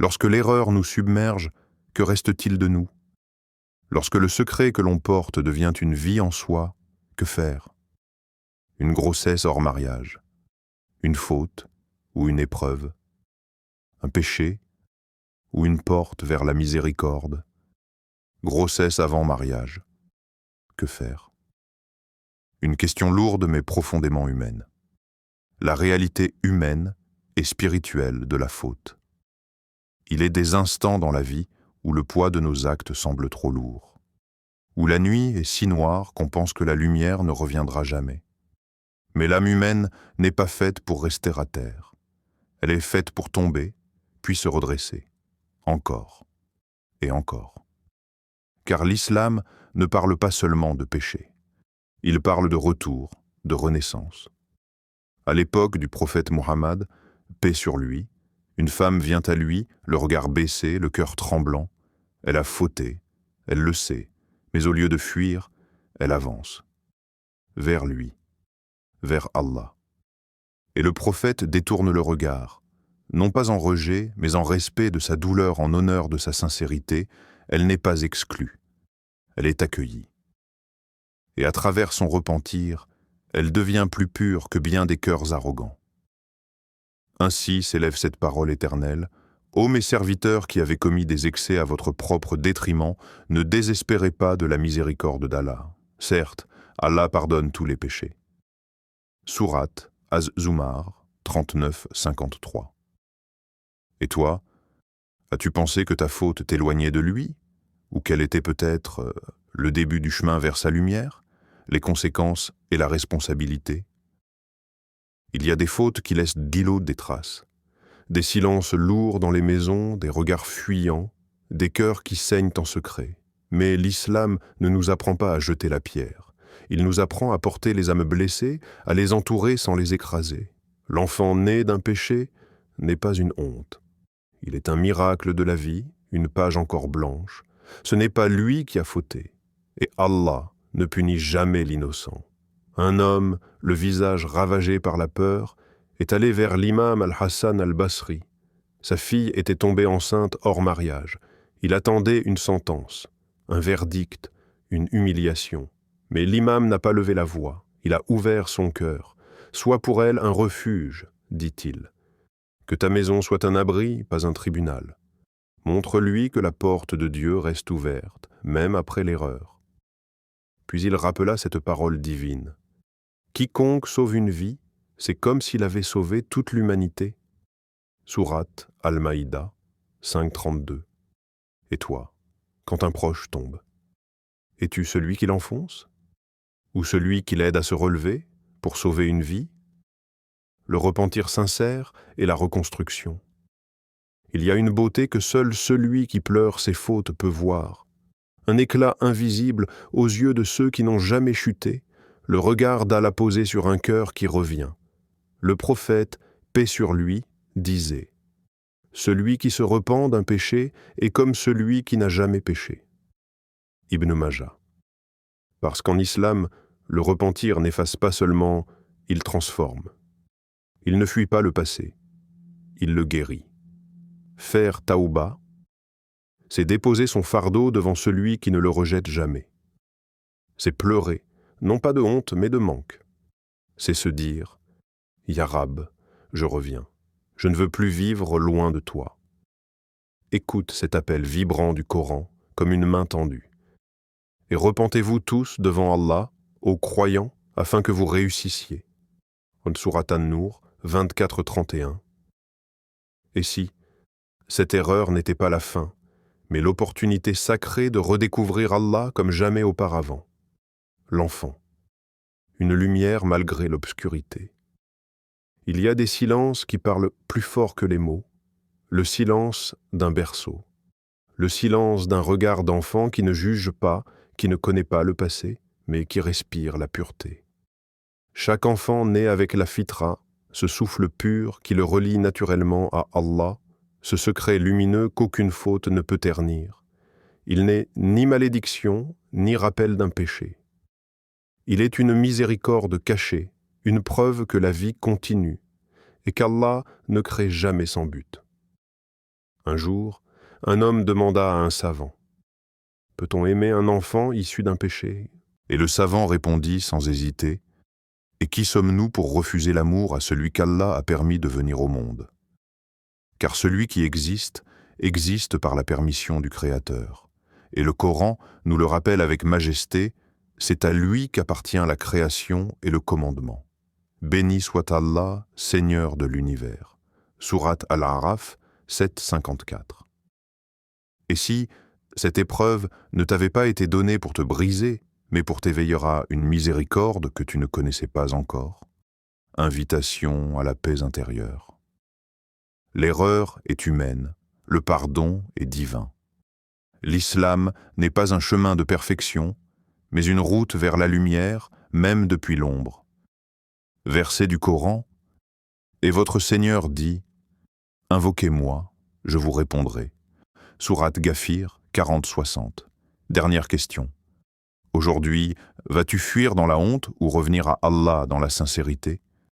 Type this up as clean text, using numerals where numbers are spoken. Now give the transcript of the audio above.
Lorsque l'erreur nous submerge, que reste-t-il de nous? Lorsque le secret que l'on porte devient une vie en soi, que faire? Une grossesse hors mariage, une faute ou une épreuve, un péché ou une porte vers la miséricorde, grossesse avant mariage, que faire? Une question lourde mais profondément humaine. La réalité humaine et spirituelle de la faute. Il est des instants dans la vie où le poids de nos actes semble trop lourd, où la nuit est si noire qu'on pense que la lumière ne reviendra jamais. Mais l'âme humaine n'est pas faite pour rester à terre. Elle est faite pour tomber, puis se redresser, encore et encore. Car l'islam ne parle pas seulement de péché. Il parle de retour, de renaissance. À l'époque du prophète Mohammed, paix sur lui, une femme vient à lui, le regard baissé, le cœur tremblant. Elle a fauté, elle le sait, mais au lieu de fuir, elle avance. Vers lui, vers Allah. Et le prophète détourne le regard, non pas en rejet, mais en respect de sa douleur, en honneur de sa sincérité. Elle n'est pas exclue, elle est accueillie. Et à travers son repentir, elle devient plus pure que bien des cœurs arrogants. Ainsi s'élève cette parole éternelle: Ô mes serviteurs qui avez commis des excès à votre propre détriment, ne désespérez pas de la miséricorde d'Allah. Certes, Allah pardonne tous les péchés. Sourate Az-Zumar 39-53. Et toi, as-tu pensé que ta faute t'éloignait de lui? Ou qu'elle était peut-être le début du chemin vers sa lumière, les conséquences et la responsabilité? Il y a des fautes qui laissent d'îlots des traces, des silences lourds dans les maisons, des regards fuyants, des cœurs qui saignent en secret. Mais l'islam ne nous apprend pas à jeter la pierre. Il nous apprend à porter les âmes blessées, à les entourer sans les écraser. L'enfant né d'un péché n'est pas une honte. Il est un miracle de la vie, une page encore blanche. Ce n'est pas lui qui a fauté. Et Allah ne punit jamais l'innocent. Un homme, le visage ravagé par la peur, est allé vers l'imam al-Hassan al-Basri. Sa fille était tombée enceinte hors mariage. Il attendait une sentence, un verdict, une humiliation. Mais l'imam n'a pas levé la voix. Il a ouvert son cœur. Sois pour elle un refuge, dit-il. Que ta maison soit un abri, pas un tribunal. Montre-lui que la porte de Dieu reste ouverte, même après l'erreur. Puis il rappela cette parole divine. Quiconque sauve une vie, c'est comme s'il avait sauvé toute l'humanité. Sourate Al-Maïda 5.32. Et toi, quand un proche tombe, es-tu celui qui l'enfonce? Ou celui qui l'aide à se relever pour sauver une vie? Le repentir sincère et la reconstruction. Il y a une beauté que seul celui qui pleure ses fautes peut voir. Un éclat invisible aux yeux de ceux qui n'ont jamais chuté, le regard d'Allah posé sur un cœur qui revient. Le prophète, paix sur lui, disait: Celui qui se repent d'un péché est comme celui qui n'a jamais péché. Ibn Majah. Parce qu'en islam, le repentir n'efface pas seulement, il transforme. Il ne fuit pas le passé, il le guérit. Faire taouba, c'est déposer son fardeau devant celui qui ne le rejette jamais. C'est pleurer, non pas de honte, mais de manque. C'est se dire: Ya Rab, je reviens. Je ne veux plus vivre loin de toi. Écoute cet appel vibrant du Coran comme une main tendue. Et repentez-vous tous devant Allah, aux croyants, afin que vous réussissiez. En Sourate An-Nur 24-31. Et si cette erreur n'était pas la fin, mais l'opportunité sacrée de redécouvrir Allah comme jamais auparavant? L'enfant, une lumière malgré l'obscurité. Il y a des silences qui parlent plus fort que les mots, le silence d'un berceau, le silence d'un regard d'enfant qui ne juge pas, qui ne connaît pas le passé, mais qui respire la pureté. Chaque enfant naît avec la fitra, ce souffle pur qui le relie naturellement à Allah, ce secret lumineux qu'aucune faute ne peut ternir. Il n'est ni malédiction, ni rappel d'un péché. Il est une miséricorde cachée, une preuve que la vie continue, et qu'Allah ne crée jamais sans but. Un jour, un homme demanda à un savant, « Peut-on aimer un enfant issu d'un péché ?» Et le savant répondit sans hésiter, « Et qui sommes-nous pour refuser l'amour à celui qu'Allah a permis de venir au monde ? Car celui qui existe, existe par la permission du Créateur. Et le Coran nous le rappelle avec majesté, c'est à lui qu'appartient la création et le commandement. Béni soit Allah, Seigneur de l'univers. » Sourate Al-A'raf 7,54. Et si cette épreuve ne t'avait pas été donnée pour te briser, mais pour t'éveiller à une miséricorde que tu ne connaissais pas encore? Invitation à la paix intérieure. L'erreur est humaine, le pardon est divin. L'islam n'est pas un chemin de perfection, mais une route vers la lumière, même depuis l'ombre. Verset du Coran, « Et votre Seigneur dit, « Invoquez-moi, je vous répondrai. » Sourate Ghafir 40-60. Dernière question. Aujourd'hui, vas-tu fuir dans la honte ou revenir à Allah dans la sincérité ?